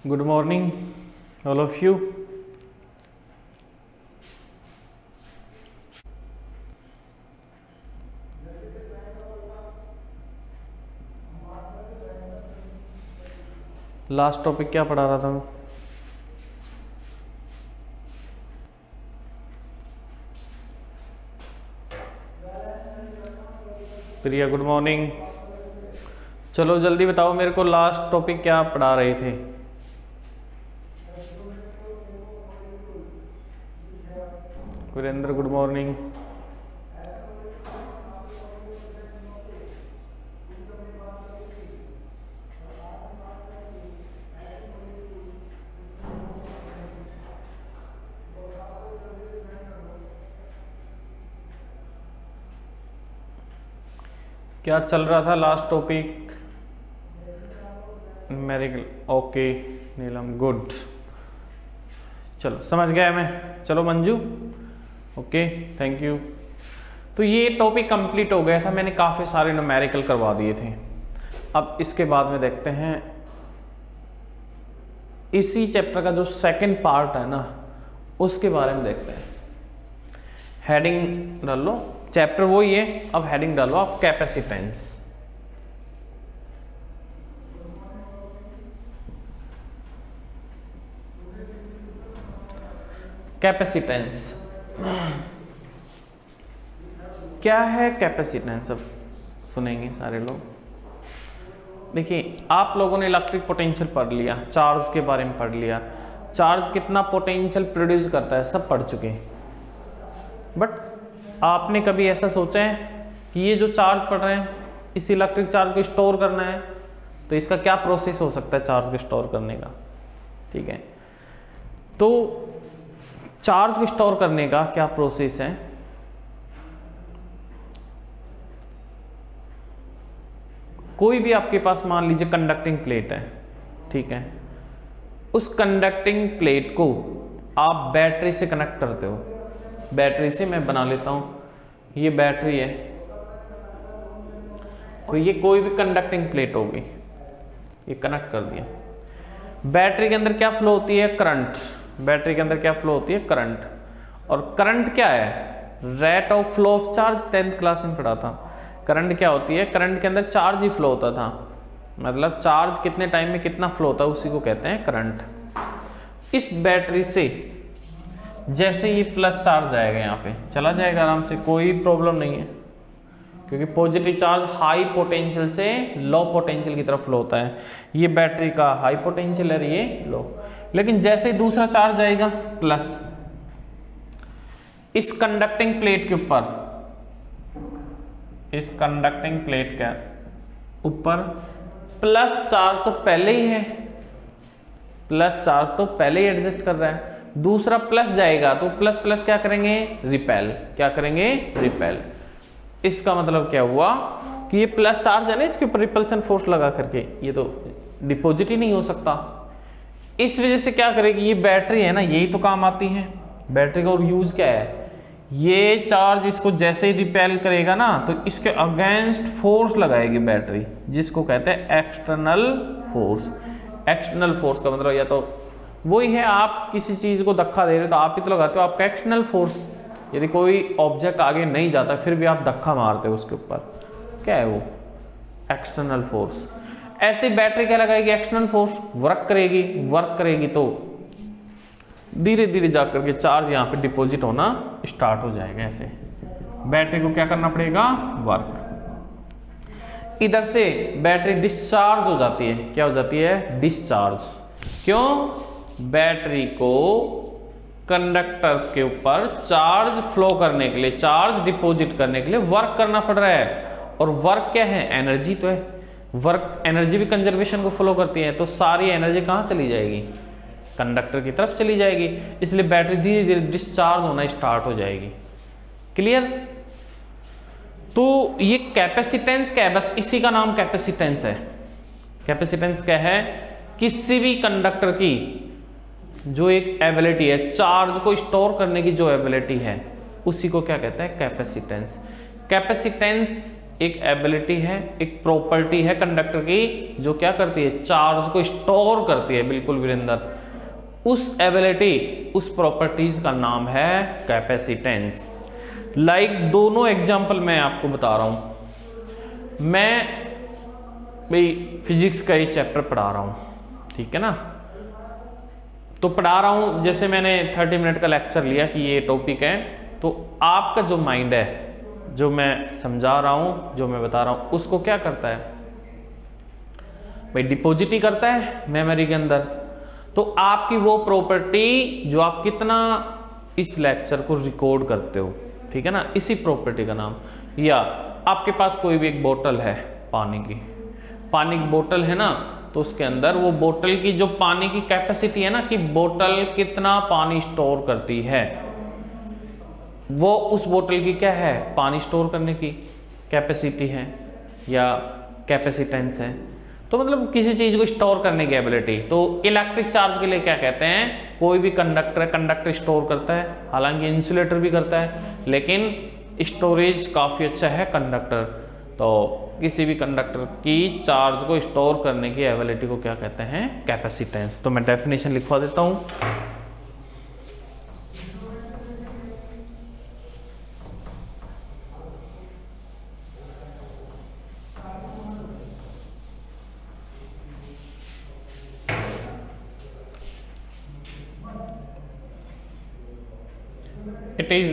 Good morning, all of you. Last topic क्या पढ़ा रहा था मैं? प्रिया गुड मॉर्निंग। चलो जल्दी बताओ मेरे को, लास्ट टॉपिक क्या पढ़ा रहे थे? Virendra good morning. क्या चल रहा था last topic? Numerical. Okay Neelam good, चलो समझ गया मैं। चलो मंजू, ओके थैंक यू। तो ये टॉपिक कंप्लीट हो गया था, मैंने काफ़ी सारे न्यूमेरिकल करवा दिए थे। अब इसके बाद में देखते हैं इसी चैप्टर का जो सेकंड पार्ट है ना, उसके बारे में देखते हैं। हेडिंग डाल लो, चैप्टर वही है, अब हेडिंग डालो आप कैपेसिटेंस। कैपेसिटेंस क्या है? कैपेसिटेंस अब सुनेंगे सारे लोग। देखिए आप लोगों ने इलेक्ट्रिक पोटेंशियल पढ़ लिया, चार्ज के बारे में पढ़ लिया, चार्ज कितना पोटेंशियल प्रोड्यूस करता है सब पढ़ चुके हैं। बट आपने कभी ऐसा सोचा है कि ये जो चार्ज पढ़ रहे हैं, इस इलेक्ट्रिक चार्ज को स्टोर करना है, तो इसका क्या प्रोसेस हो सकता है चार्ज को स्टोर करने का? ठीक है, तो चार्ज को स्टोर करने का क्या प्रोसेस है? कोई भी आपके पास मान लीजिए कंडक्टिंग प्लेट है, ठीक है, उस कंडक्टिंग प्लेट को आप बैटरी से कनेक्ट करते हो। बैटरी से मैं बना लेता हूं, ये बैटरी है, तो ये कोई भी कंडक्टिंग प्लेट होगी, ये कनेक्ट कर दिया। बैटरी के अंदर क्या फ्लो होती है? करंट। बैटरी के अंदर क्या फ्लो होती है? करंट। और करंट क्या है? Rate of flow of charge, 10th class में पढ़ा था। करंट क्या होती है? करंट के अंदर चार्ज ही फ्लो होता था, मतलब चार्ज कितने टाइम में कितना फ्लो होता है उसी को कहते हैं करंट। इस बैटरी से जैसे ये प्लस चार्ज आएगा, यहाँ पे चला जाएगा आराम से, कोई प्रॉब्लम नहीं है, क्योंकि पॉजिटिव चार्ज हाई पोटेंशियल से लो पोटेंशियल की तरफ फ्लो होता है। ये बैटरी का हाई पोटेंशियल है, ये लो। लेकिन जैसे ही दूसरा चार्ज आएगा प्लस, इस कंडक्टिंग प्लेट के ऊपर, इस कंडक्टिंग प्लेट के ऊपर प्लस चार्ज तो पहले ही है, प्लस चार्ज तो पहले ही एडजस्ट कर रहा है। दूसरा प्लस जाएगा तो प्लस प्लस क्या करेंगे? रिपेल। क्या करेंगे? रिपेल। इसका मतलब क्या हुआ कि ये प्लस चार्ज है ना, इसके ऊपर रिपल्सन फोर्स लगा करके ये तो डिपॉजिट ही नहीं हो सकता। इस वजह से क्या करेगी, ये बैटरी है ना, यही तो काम आती है बैटरी का। और यूज क्या है? ये चार्ज इसको जैसे ही रिपेल करेगा ना, तो इसके अगेंस्ट फोर्स लगाएगी बैटरी, जिसको कहते हैं एक्सटर्नल फोर्स। एक्सटर्नल फोर्स का मतलब या तो वही है, आप किसी चीज को धक्का दे रहे हो तो आप ही तो लगाते हो, आपका एक्सटर्नल फोर्स। यदि कोई ऑब्जेक्ट आगे नहीं जाता फिर भी आप धक्का मारते हो उसके ऊपर, क्या है वो? External force. ऐसे बैटरी क्या लगाएगी? एक्सटर्नल फोर्स वर्क करेगी। वर्क करेगी तो धीरे धीरे जाकर के चार्ज यहाँ पे डिपॉजिट होना स्टार्ट हो जाएगा। ऐसे बैटरी को क्या करना पड़ेगा? वर्क। इधर से बैटरी डिस्चार्ज हो जाती है। क्या हो जाती है? डिस्चार्ज। क्यों? बैटरी को कंडक्टर के ऊपर चार्ज फ्लो करने के लिए, चार्ज डिपॉजिट करने के लिए वर्क करना पड़ रहा है। और वर्क क्या है? एनर्जी तो है। वर्क एनर्जी भी कंजर्वेशन को फॉलो करती है, तो सारी एनर्जी कहाँ चली जाएगी? कंडक्टर की तरफ चली जाएगी। इसलिए बैटरी धीरे धीरे डिस्चार्ज होना स्टार्ट हो जाएगी। क्लियर? तो ये कैपेसिटेंस क्या है? बस इसी का नाम कैपेसिटेंस है। कैपेसिटेंस क्या है? किसी भी कंडक्टर की जो एक एबिलिटी है, चार्ज को स्टोर करने की जो एबिलिटी है, उसी को क्या कहते हैं? कैपेसिटेंस। कैपेसिटेंस एक एबिलिटी है, एक प्रॉपर्टी है कंडक्टर की जो क्या करती है, चार्ज को स्टोर करती है। बिल्कुल वीरेंद्र, उस एबिलिटी, उस प्रॉपर्टीज का नाम है कैपेसिटेंस। लाइक दोनों एग्जांपल मैं आपको बता रहा हूं। मैं भाई फिजिक्स का एक चैप्टर पढ़ा रहा हूं, ठीक है ना, तो पढ़ा रहा हूं, जैसे मैंने 30 मिनट का लेक्चर लिया कि ये टॉपिक है, तो आपका जो माइंड है, जो मैं समझा रहा हूं, जो मैं बता रहा हूं, उसको क्या करता है भाई, डिपॉजिट ही करता है मेमोरी के अंदर। तो आपकी वो प्रॉपर्टी जो आप कितना इस लेक्चर को रिकॉर्ड करते हो, ठीक है ना, इसी प्रॉपर्टी का नाम। या आपके पास कोई भी एक बोतल है पानी की बोतल है ना, तो उसके अंदर वो बोतल की जो पानी की कैपेसिटी है ना, कि बोतल कितना पानी स्टोर करती है, वो उस बोतल की क्या है, पानी स्टोर करने की कैपेसिटी है या कैपेसिटेंस है। तो मतलब किसी चीज को स्टोर करने की एबिलिटी। तो इलेक्ट्रिक चार्ज के लिए क्या कहते हैं, कोई भी कंडक्टर स्टोर करता है, हालांकि इंसुलेटर भी करता है, लेकिन स्टोरेज काफी अच्छा है कंडक्टर। तो किसी भी कंडक्टर की चार्ज को स्टोर करने की एबिलिटी को क्या कहते हैं, कैपेसिटेंस। तो मैं डेफिनेशन लिखवा देता हूं। It is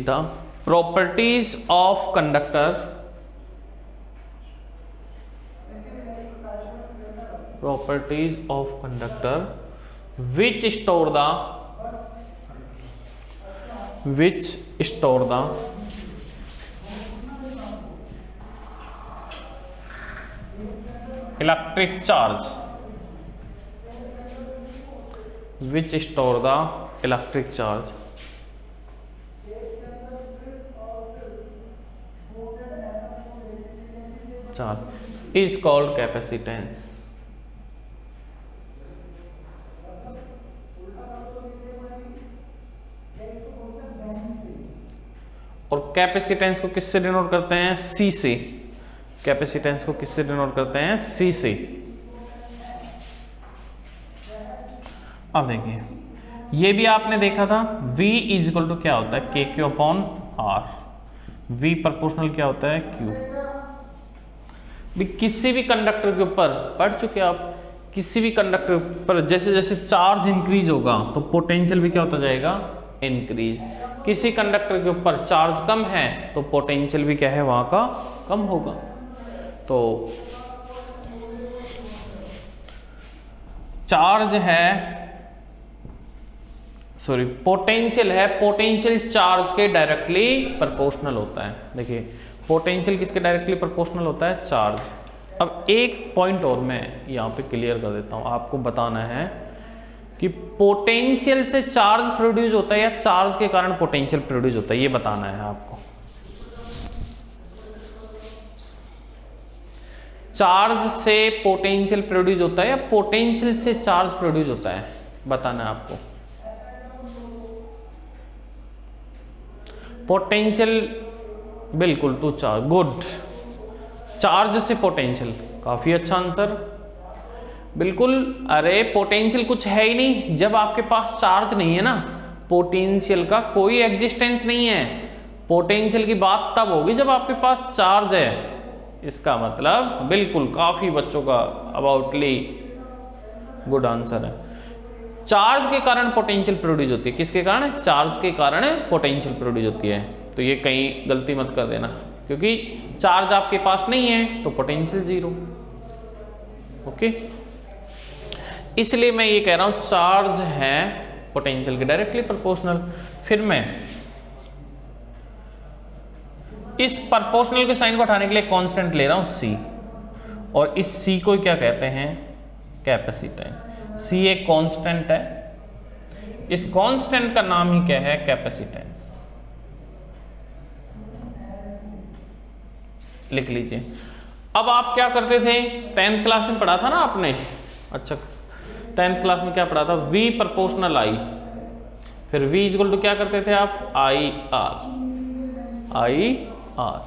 the properties of conductor which store the electric charge, is called capacitance। और कैपेसिटेंस को किससे डिनोट करते हैं, सी से। कैपेसिटेंस को किससे डिनोट करते हैं, सी से। अब देखिए, ये भी आपने देखा था, V इज इक्वल टू क्या होता है, K Q upon R. V proportional क्या होता है, Q। भी किसी भी कंडक्टर के ऊपर पढ़ चुके आप, किसी भी कंडक्टर पर जैसे जैसे चार्ज इंक्रीज होगा तो पोटेंशियल भी क्या होता जाएगा, इंक्रीज। किसी कंडक्टर के ऊपर चार्ज कम है तो पोटेंशियल भी क्या है वहां का, कम होगा। तो चार्ज है, सॉरी पोटेंशियल है, पोटेंशियल चार्ज के डायरेक्टली प्रोपोर्शनल होता है। देखिए पोटेंशियल किसके डायरेक्टली प्रोपोर्शनल होता है, चार्ज। अब एक पॉइंट और मैं यहां पे क्लियर कर देता हूं, आपको बताना है कि पोटेंशियल से चार्ज प्रोड्यूस होता है या चार्ज के कारण पोटेंशियल प्रोड्यूस होता है, ये बताना है आपको। चार्ज से पोटेंशियल प्रोड्यूस होता है या पोटेंशियल से चार्ज प्रोड्यूस होता है, बताना है आपको। पोटेंशियल, बिल्कुल टू चार्ज, गुड। चार्ज से पोटेंशियल, काफी अच्छा आंसर, बिल्कुल। अरे पोटेंशियल कुछ है ही नहीं जब आपके पास चार्ज नहीं है ना, पोटेंशियल का कोई एग्जिस्टेंस नहीं है। पोटेंशियल की बात तब होगी जब आपके पास चार्ज है। इसका मतलब बिल्कुल काफी बच्चों का अबाउटली गुड आंसर है। चार्ज के कारण पोटेंशियल प्रोड्यूस होती है, किसके कारण, चार्ज के कारण पोटेंशियल प्रोड्यूस होती है। तो ये कहीं गलती मत कर देना, क्योंकि चार्ज आपके पास नहीं है तो पोटेंशियल जीरो। ओके, इसलिए मैं ये कह रहा हूं चार्ज है पोटेंशियल के डायरेक्टली प्रोपोर्शनल। फिर मैं इस प्रोपोर्शनल के साइन को हटाने के लिए कांस्टेंट ले रहा हूं C, और इस C को क्या कहते हैं, कैपेसिटेंस। C एक कांस्टेंट है, इस कांस्टेंट का नाम ही क्या है, कैपेसिटेंस। लिख लीजिए। अब आप क्या करते थे, 10th क्लास में पढ़ा था ना आपने, अच्छा 10th क्लास में क्या पढ़ा था, V प्रोपोर्शनल I, फिर V इक्वल टू क्या करते थे आप, I R।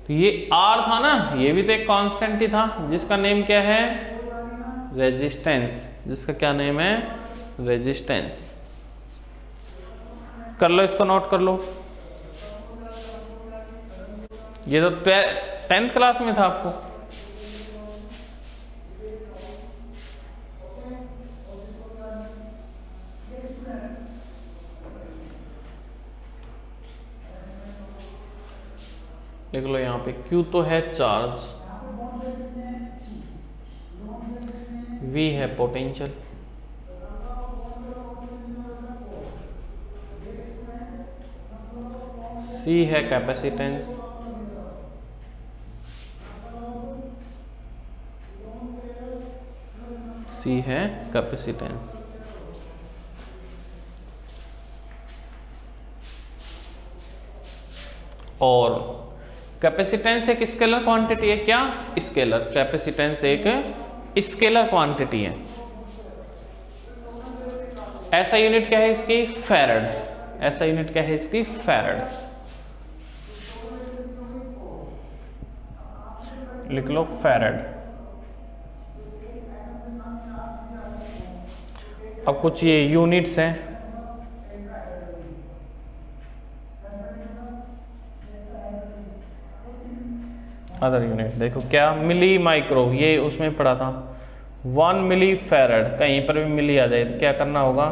तो ये R था ना, ये भी तो एक कांस्टेंट ही था जिसका नेम क्या है, रेजिस्टेंस, जिसका क्या नेम है, रेजिस्टेंस। कर लो, इसको नोट कर लो। ये तो 10th क्लास में था आपको। लिख लो यहां पे, Q तो है चार्ज, V है पोटेंशियल, C है कैपेसिटेंस, C है कैपेसिटेंस। और कैपेसिटेंस एक स्केलर क्वांटिटी है, क्या, स्केलर, कैपेसिटेंस एक स्केलर क्वांटिटी है। ऐसा यूनिट क्या है इसकी, फैरड, ऐसा यूनिट क्या है इसकी, फैरड। लिख लो फैरड। अब कुछ ये यूनिट्स हैं, अदर यूनिट देखो क्या, मिली माइक्रो, ये उसमें पढ़ा था 1 मिली फैरड, कहीं पर भी मिली आ जाए तो क्या करना होगा,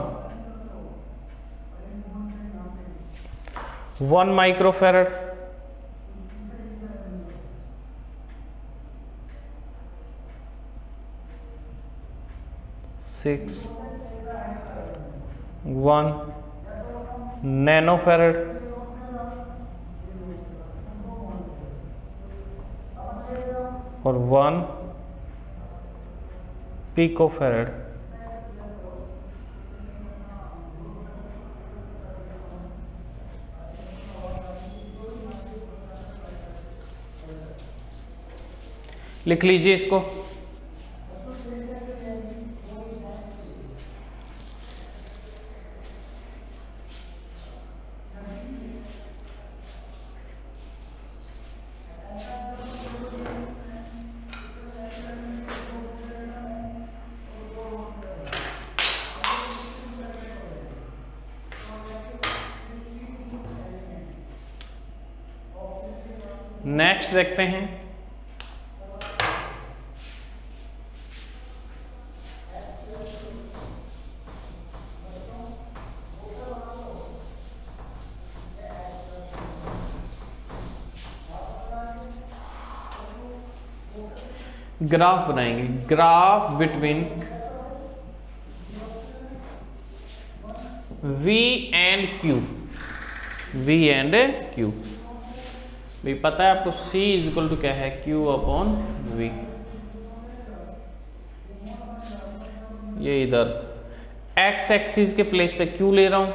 1 माइक्रो फैरड, 1 नैनो फैरड, और 1 पिको फैरड। लिख लीजिए इसको। नेक्स्ट देखते हैं, ग्राफ बनाएंगे, graph between V and Q, V and Q। भी पता है आपको C इक्वल टू क्या है, Q अपॉन V। ये इधर X एक्सिस के प्लेस पे Q ले रहा हूं,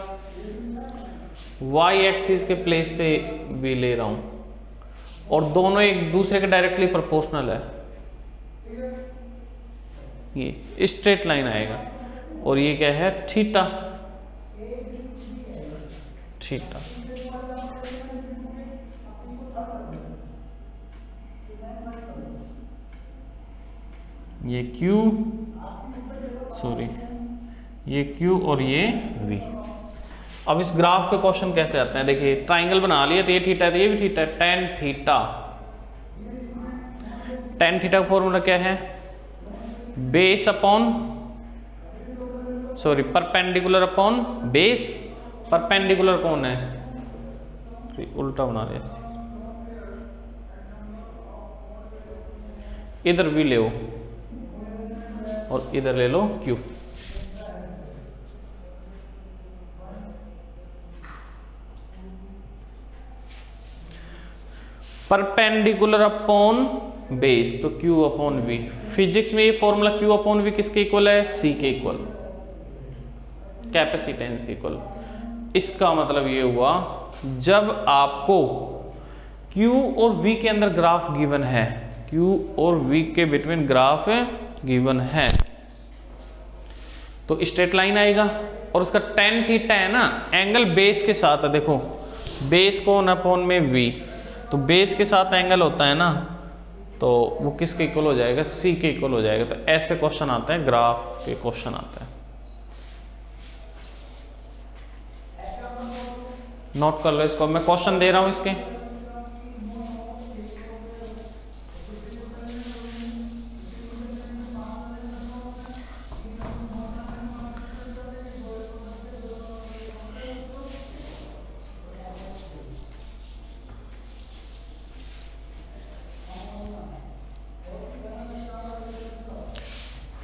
Y एक्सिस के प्लेस पे V ले रहा हूं, और दोनों एक दूसरे के डायरेक्टली प्रोपोर्शनल है। ये स्ट्रेट लाइन आएगा, और ये क्या है, थीटा, थीटा। ये Q, सॉरी ये Q और ये V। अब इस ग्राफ के क्वेश्चन कैसे आते हैं, देखिए ट्राइंगल बना लिया, तो ये थीटा है तो ये भी थीटा है, tan थीटा। tan थीटा का फॉर्मूला क्या है, base upon, sorry perpendicular upon base. Perpendicular कौन है, उल्टा बना दिया, इधर V ले और इधर ले लो Q। परपेंडिकुलर अपॉन बेस तो Q अपॉन V। फिजिक्स में ये फॉर्मूला Q अपॉन V किसके इक्वल है, C के इक्वल, कैपेसिटेंस के इक्वल। इसका मतलब ये हुआ, जब आपको Q और V के अंदर ग्राफ गिवन है Q और V के बिटवीन ग्राफ गिवन है। तो स्ट्रेट लाइन आएगा और उसका tan थीटा है ना, एंगल बेस के साथ है। देखो बेस कोण अपॉन में V, तो बेस के साथ एंगल होता है ना, तो वो किसके इक्वल हो जाएगा, C के इक्वल हो जाएगा। तो ऐसे क्वेश्चन आते हैं, ग्राफ के क्वेश्चन आते हैं। नोट कर लो इसको, मैं क्वेश्चन दे रहा हूं इसके।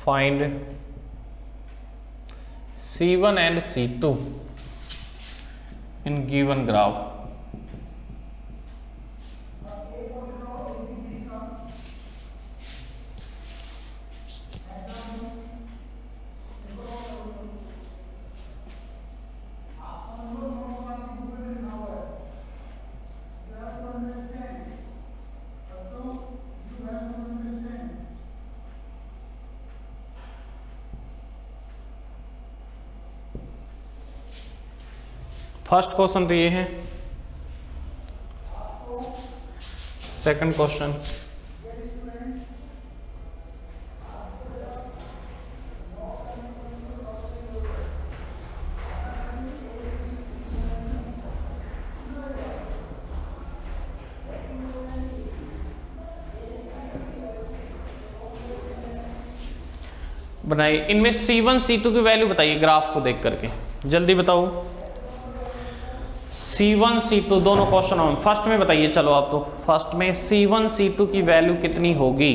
Find C1 and C2 in given graph. First question तो ये है। सेकंड क्वेश्चन बनाइए। इनमें C1 C2 की वैल्यू बताइए ग्राफ को देख करके, जल्दी बताओ। C1 C2 दोनों क्वेश्चनों में फर्स्ट में बताइए। चलो आप तो फर्स्ट में C1 C2 की वैल्यू कितनी होगी?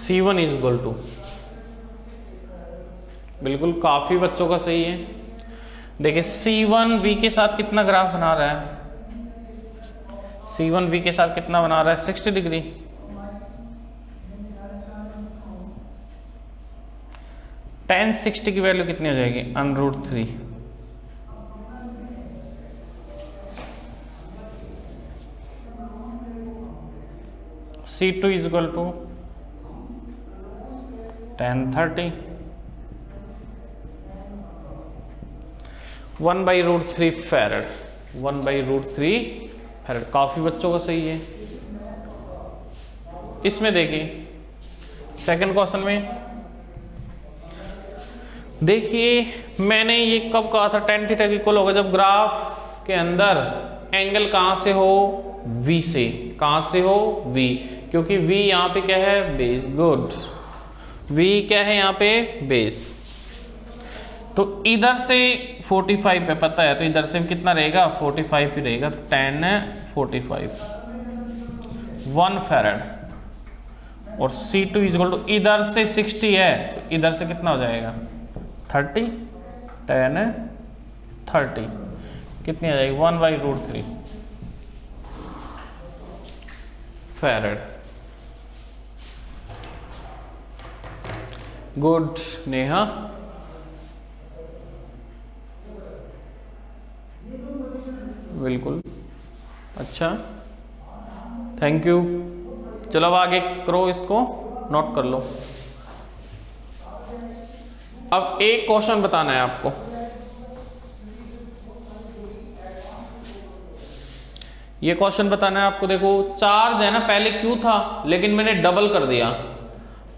C1 इज इक्वल टू, बिल्कुल काफी बच्चों का सही है। देखिए C1 V के साथ कितना ग्राफ बना रहा है, C1 V के साथ कितना बना रहा है 60 डिग्री। tan 60 की वैल्यू कितनी हो जाएगी √3। C2 is equal to tan 30 1/√3 farad, 1/√3 farad. काफी बच्चों का सही है। इसमें देखिए सेकंड क्वेश्चन में देखिए मैंने ये कब कहा था tan थीटा की इक्वल होगा, जब ग्राफ के अंदर एंगल कहां से हो, V से। कहां से हो, V, क्योंकि V यहां पे क्या है, बेस। गुड, V क्या है यहाँ पे, बेस। तो इधर से 45 पे पता है, तो इधर से कितना रहेगा 45 ही रहेगा। tan 45 1 farad. और C2 इज इक्वल टू इधर से 60 है, तो इधर से कितना हो जाएगा 30, tan 30 कितनी आ जाएगी 1/√3 फैरड। गुड नेहा, बिल्कुल अच्छा, थैंक यू। चलो अब आगे करो, इसको नोट कर लो। अब एक क्वेश्चन बताना है आपको। ये क्वेश्चन बताना है आपको। देखो चार्ज है ना, पहले Q था लेकिन मैंने डबल कर दिया।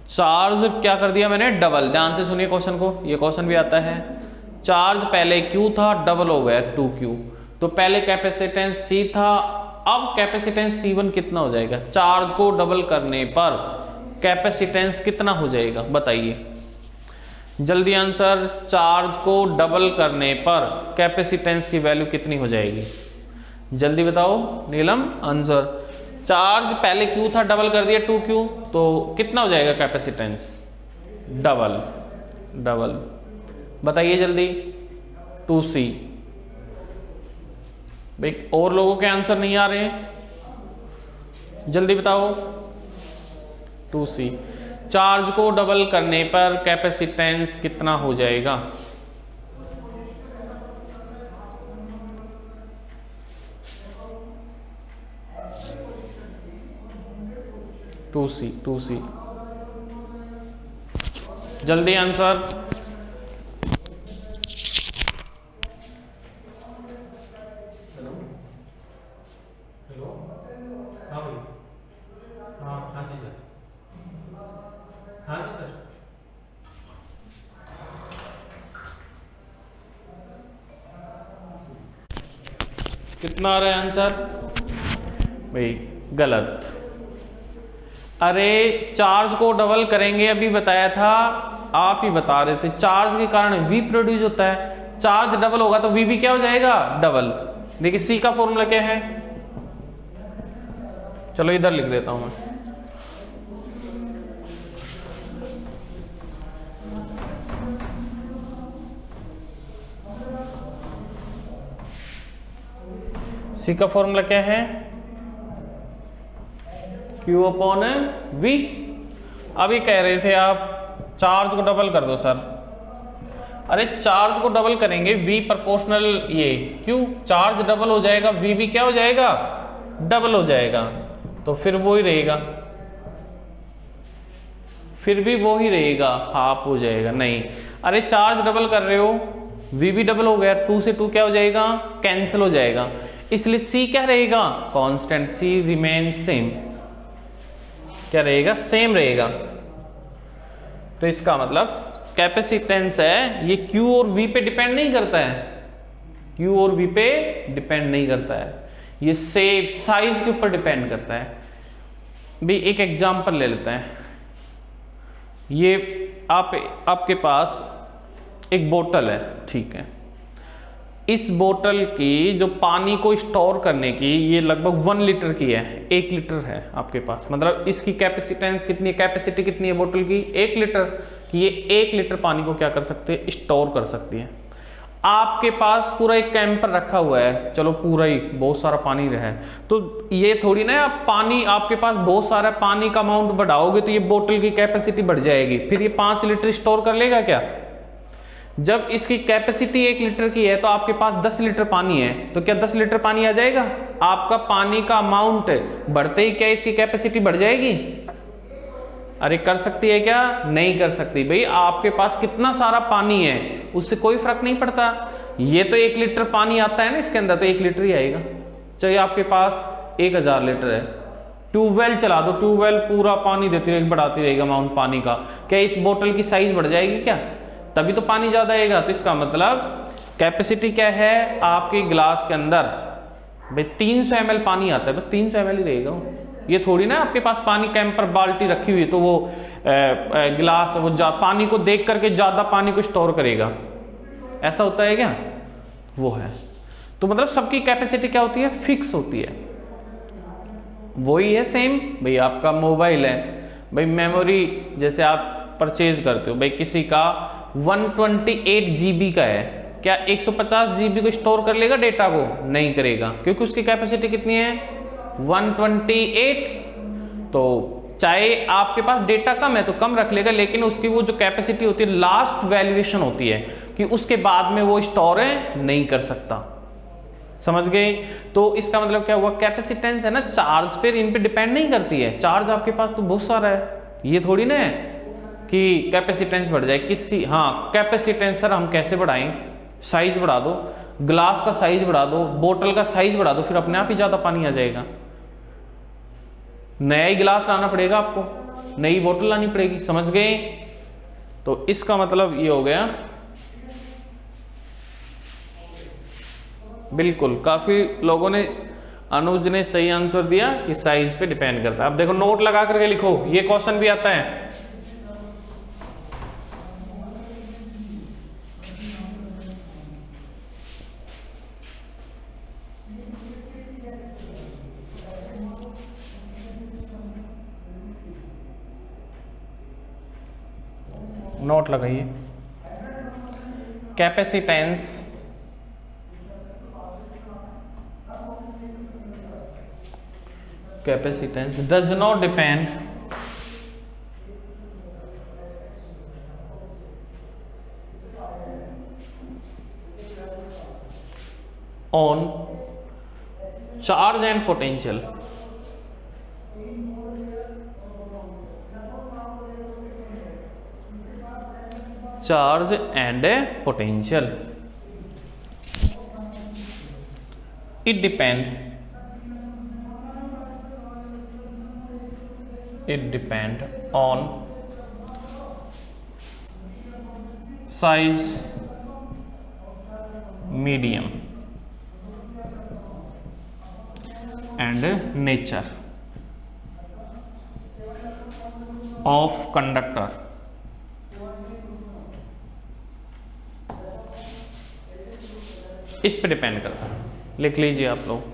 चार्ज क्या कर दिया मैंने, डबल। ध्यान से सुनिए क्वेश्चन को, ये क्वेश्चन भी आता है। चार्ज पहले Q था, डबल हो गया 2Q। तो पहले कैपेसिटेंस C था, अब कैपेसिटेंस C1 कितना हो जाएगा? चार्ज को डबल करने पर कैपेसिटेंस कितना हो जाएगा बताइए जल्दी आंसर। चार्ज को डबल करने पर कैपेसिटेंस की वैल्यू कितनी हो जाएगी? जल्दी बताओ नीलम आंसर। चार्ज पहले Q था, डबल कर दिया 2Q, तो कितना हो जाएगा कैपेसिटेंस? डबल। डबल बताइए जल्दी। 2C। भाई और लोगों के आंसर नहीं आ रहे हैं, जल्दी बताओ। 2C। चार्ज को डबल करने पर कैपेसिटेंस कितना हो जाएगा? टू सी जल्दी आंसर। हेलो हाँ भाई, हाँ जी सर, हाँ जी सर। कितना आ रहा है आंसर? भाई गलत। अरे चार्ज को डबल करेंगे, अभी बताया था, आप ही बता रहे थे, चार्ज के कारण V प्रोड्यूस होता है। चार्ज डबल होगा तो V भी क्या हो जाएगा? डबल। देखिए C का फॉर्मूला क्या है? चलो इधर लिख देता हूं मैं। C का फॉर्मूला क्या है? Q upon V। अभी कह रहे थे आप चार्ज को डबल कर दो सर। अरे चार्ज को डबल करेंगे, V प्रोपोर्शनल ये Q, चार्ज डबल हो जाएगा, V भी क्या हो जाएगा? डबल हो जाएगा। तो फिर वो ही रहेगा, फिर भी वो ही रहेगा, हाफ हो जाएगा। नहीं, अरे चार्ज डबल कर रहे हो, V भी डबल हो गया, 2 से 2 क्या हो जाएगा? कैंसिल हो जाएगा। इसलिए C क्या रहेगा? कांस्टेंट। C remain same. क्या रहेगा? सेम रहेगा। तो इसका मतलब कैपेसिटेंस है ये Q और V पे डिपेंड नहीं करता है, Q और V पे डिपेंड नहीं करता है, ये शेप साइज के ऊपर डिपेंड करता है। भी एक एग्जांपल ले लेते हैं। ये आपके पास एक बोतल है, ठीक है। इस बोतल की जो पानी को स्टोर करने की, ये लगभग 1 लीटर की है, 1 लीटर है आपके पास, मतलब इसकी कैपेसिटेंस कितनी है, कैपेसिटी कितनी है बोतल की? 1 लीटर की। ये 1 लीटर पानी को क्या कर सकते हैं? स्टोर कर सकती है। आपके पास पूरा एक कैंपर रखा हुआ है, चलो पूरा ही बहुत सारा पानी है, तो ये थोड़ी ना आप पानी, आपके पास बहुत सारा पानी का अमाउंट बढ़ाओगे तो ये बोतल की कैपेसिटी बढ़ जाएगी, फिर ये 5 लीटर स्टोर कर लेगा क्या? जब इसकी कैपेसिटी 1 लीटर की है तो आपके पास 10 लीटर पानी है, तो क्या 10 लीटर पानी आ जाएगा? आपका पानी का अमाउंट बढ़ते ही क्या इसकी कैपेसिटी बढ़ जाएगी? अरे कर सकती है क्या? नहीं कर सकती। भाई आपके पास कितना सारा पानी है उससे कोई फर्क नहीं पड़ता। ये तो 1 लीटर पानी आता है ना इसके अंदर, तो 1 लीटर ही आएगा। चाहे आपके पास 1000 लीटर है, ट्यूबवेल चला दो, ट्यूबवेल पूरा पानी देती रहेगी, बढ़ाती रहेगी अमाउंट पानी का, क्या इस बोतल की साइज बढ़ जाएगी क्या? तभी तो पानी ज्यादा आएगा। तो इसका मतलब कैपेसिटी क्या है आपके गिलास के अंदर? भाई 300 ml पानी आता है, बस 300 ml ही रहेगा। ये थोड़ी ना आपके पास पानी कैंपर बाल्टी रखी हुई तो वो गिलास वो पानी को देख करके ज्यादा पानी को स्टोर करेगा, ऐसा होता है क्या? वो है। तो मतलब सबकी कैपेसिटी क्या होती है? फिक्स होती है। वही है सेम। भाई आपका मोबाइल है, भाई मेमोरी जैसे आप परचेज करते हो, भाई किसी का 128 GB का है, क्या 150 GB को स्टोर कर लेगा डेटा को? नहीं करेगा, क्योंकि उसकी कैपेसिटी कितनी है? 128। तो चाहे आपके पास डेटा कम है तो कम रख लेगा, लेकिन उसकी वो जो कैपेसिटी होती है लास्ट वैल्यूएशन होती है कि उसके बाद में वो स्टोर नहीं कर सकता। समझ गए? तो इसका मतलब क्या हुआ? कैपेसिटेंस है ना, चार्ज पे इन पे डिपेंड नहीं करती है। चार्ज आपके पास तो बहुत सारा है, ये थोड़ी ना है कि कैपेसिटेंस बढ़ जाए किसी। हाँ कैपेसिटेंस सर हम कैसे बढ़ाएं? साइज बढ़ा दो, ग्लास का साइज बढ़ा दो, बोतल का साइज बढ़ा दो, फिर अपने आप ही ज्यादा पानी आ जाएगा। नया ही गिलास लाना पड़ेगा आपको, नई बोतल लानी पड़ेगी। समझ गए? तो इसका मतलब ये हो गया बिल्कुल, काफी लोगों ने, अनुज ने सही आंसर दिया कि साइज पे डिपेंड करता है। अब देखो नोट लगा करके लिखो, ये क्वेश्चन भी आता है। नोट लगाइए। Capacitance does not depend on charge and potential. Charge and potential. It depend on size, medium and nature of conductor. इस पे डिपेंड करता है, लिख लीजिए आप लोग।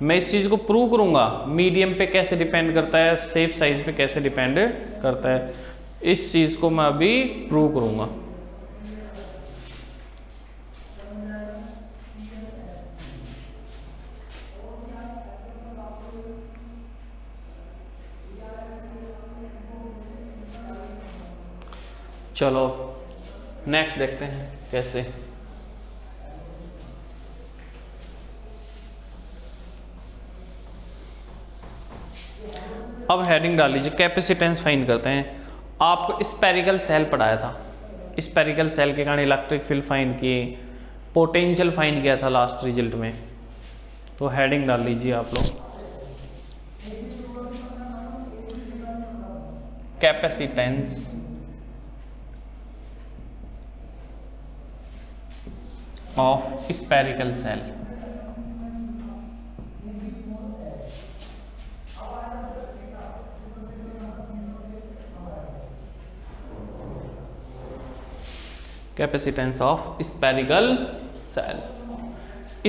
मैं इस चीज को प्रूव करूंगा, मीडियम पे कैसे डिपेंड करता है, शेप साइज पे कैसे डिपेंड करता है, इस चीज को मैं अभी प्रूव करूंगा। चलो नेक्स्ट देखते हैं कैसे। अब हेडिंग डाल लीजिए, कैपेसिटेंस फाइंड करते हैं। आपको स्पेरिकल सेल पढ़ाया था, स्पेरिकल सेल के कारण इलेक्ट्रिक फील्ड फाइंड किए, पोटेंशियल फाइंड किया था लास्ट रिजल्ट में। तो हेडिंग डाल लीजिए आप लोग, capacitance of spherical shell. Capacitance of spherical shell.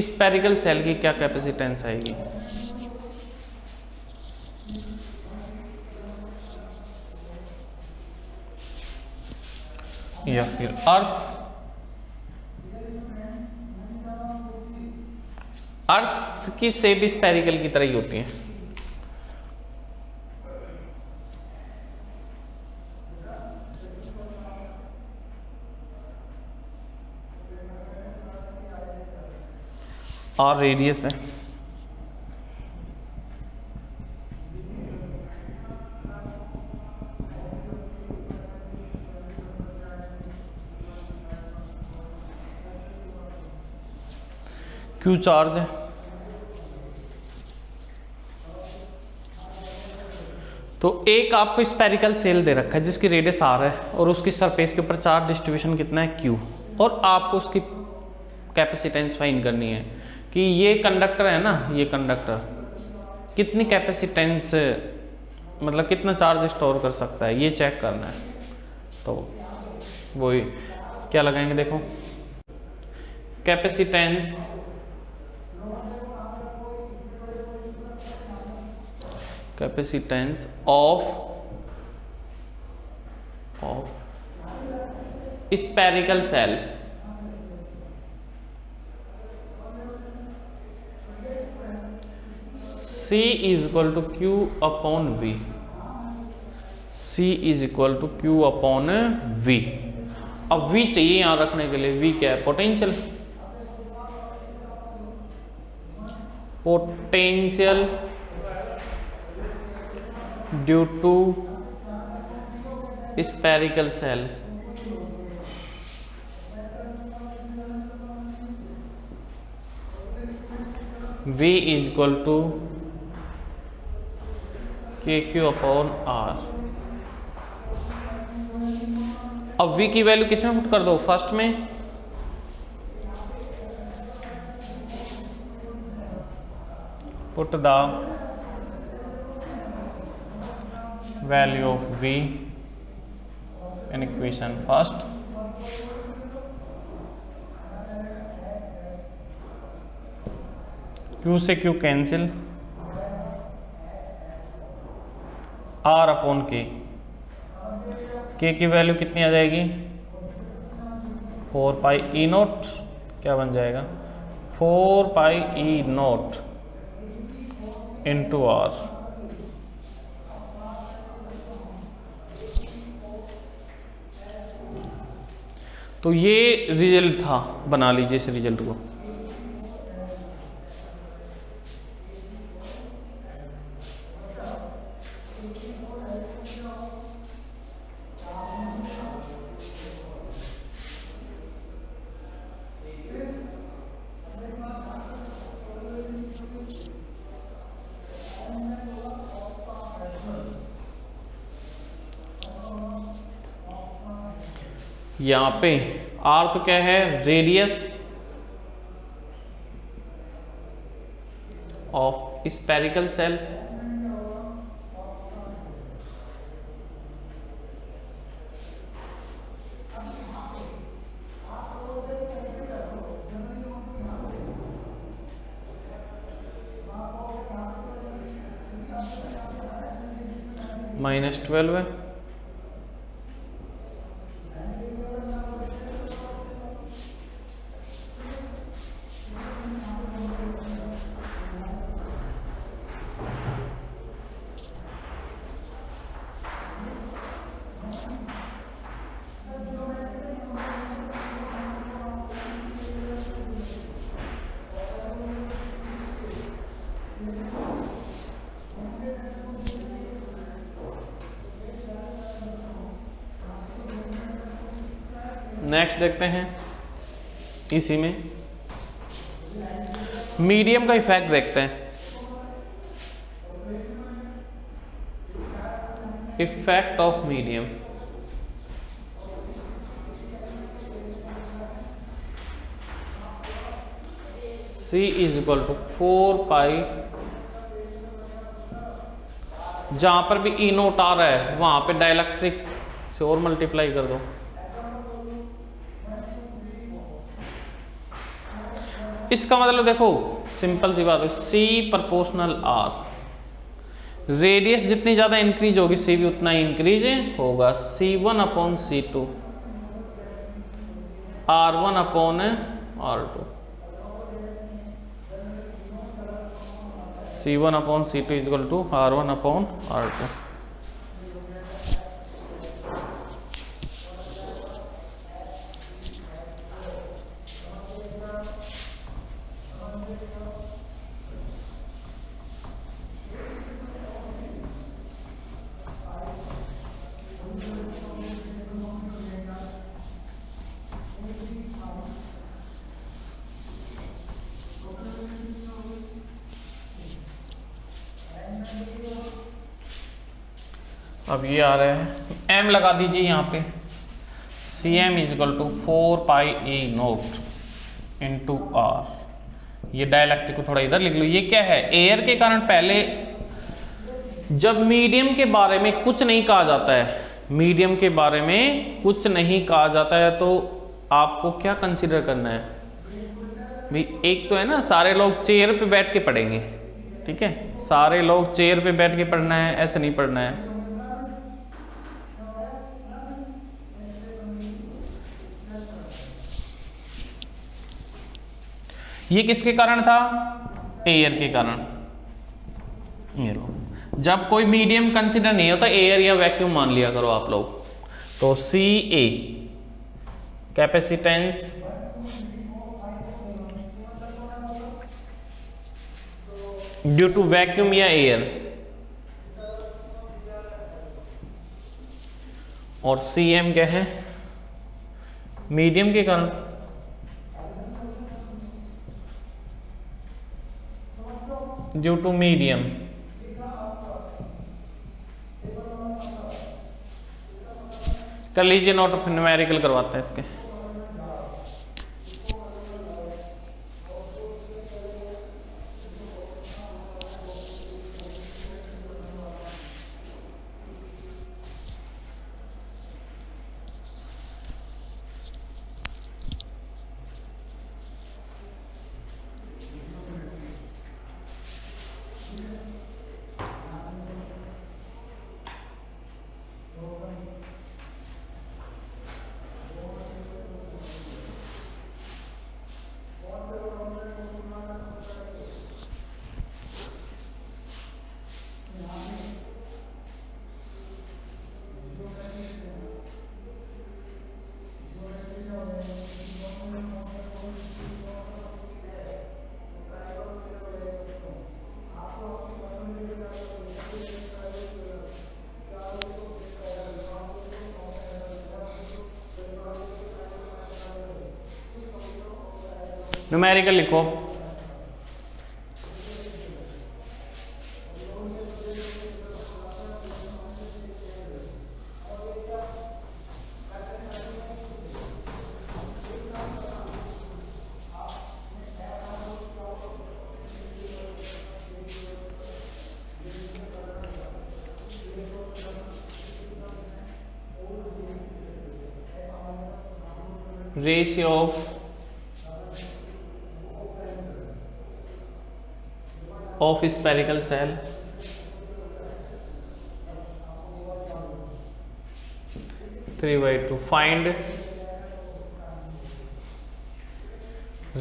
Spherical shell की क्या कैपेसिटेंस आएगी? या फिर अर्थ की शेप स्पेरिकल की तरह ही होती है। और रेडियस है। क्यू चार्ज है। तो एक आपको स्पेरिकल सेल दे रखा है जिसकी रेडियस आर है और उसकी सरफेस के ऊपर चार्ज डिस्ट्रीब्यूशन कितना है क्यू, और आपको उसकी कैपेसिटेंस फाइंड करनी है कि ये कंडक्टर है ना, ये कंडक्टर कितनी कैपेसिटेंस, मतलब कितना चार्ज स्टोर कर सकता है, ये चेक करना है। तो वही क्या लगाएंगे, देखो capacitance of spherical shell C is equal to Q upon V। C is equal to Q upon V। अब V चाहिए यहां रखने के लिए, V क्या है? Potential. Potential due to spherical shell. V is equal to KQ upon R। अब V की वैल्यू किसमें पुट कर दो? फर्स्ट में put the value of v in equation first, q से q cancel, r upon k, k की value कितनी आ जाएगी 4 पाई ई नोट, क्या बन जाएगा 4 pi E naught into are. तो ये रिजल्ट था, बना लीजिए इस रिजल्ट को। यहां पे आर तो क्या है, रेडियस ऑफ स्फेरिकल सेल, -12 है। नेक्स्ट देखते हैं, इसी में मीडियम का इफेक्ट देखते हैं। Effect of medium, C is equal to 4 pi, जहां पर भी ई नोट आ रहा है वहां पे डाइलेक्ट्रिक से और मल्टीप्लाई कर दो। इसका मतलब देखो सिंपल सी बात है, C प्रोपोर्शनल R, रेडियस जितनी ज्यादा इंक्रीज होगी C भी उतना ही इंक्रीज होगा। C1 upon C2, R1 upon R2, C1 upon C2 is equal to R1 upon R2। अब ये आ रहा है, m लगा दीजिए यहाँ पे, Cm is equal to 4 pi E naught into R. ये डाइलेक्ट्रिक को थोड़ा इधर लिख लो। ये क्या है, एयर के कारण पहले जब मीडियम के बारे में कुछ नहीं कहा जाता है, मीडियम के बारे में कुछ नहीं कहा जाता है तो आपको क्या कंसीडर करना है भाई। एक तो है ना, सारे लोग चेयर पे बैठ के पढ़ेंगे, ठीक है, सारे लोग चेयर पे बैठ के पढ़ना है, ऐसे नहीं पढ़ना है। ये किसके कारण था, एयर के कारण। ये लो, जब कोई मीडियम कंसीडर नहीं होता, एयर या वैक्यूम मान लिया करो आप लोग। तो सी ए कैपेसिटेंस ड्यू टू वैक्यूम या एयर, और सी एम क्या है, मीडियम के कारण। ड्यू टू मीडियम, कर लीजिए नोट, ऑफ न्यूमेरिकल करवाते हैं इसके। न्यूमेरिकल लिखो। Ratio of spherical cell three by two. Find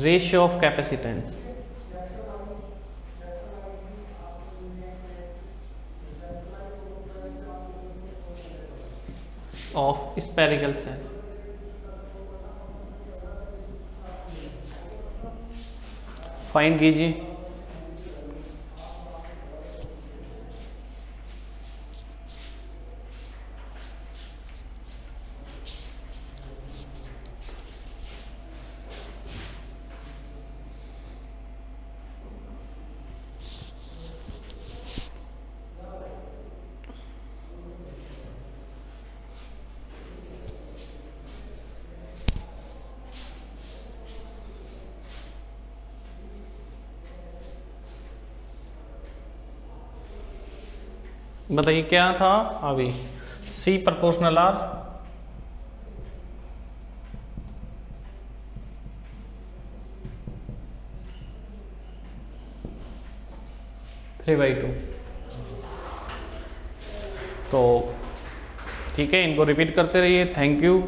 ratio of capacitance of spherical cell. Find कीजिए। बताइए क्या था अभी। C proportional R, three by two. तो ठीक है, इनको रिपीट करते रहिए। Thank you.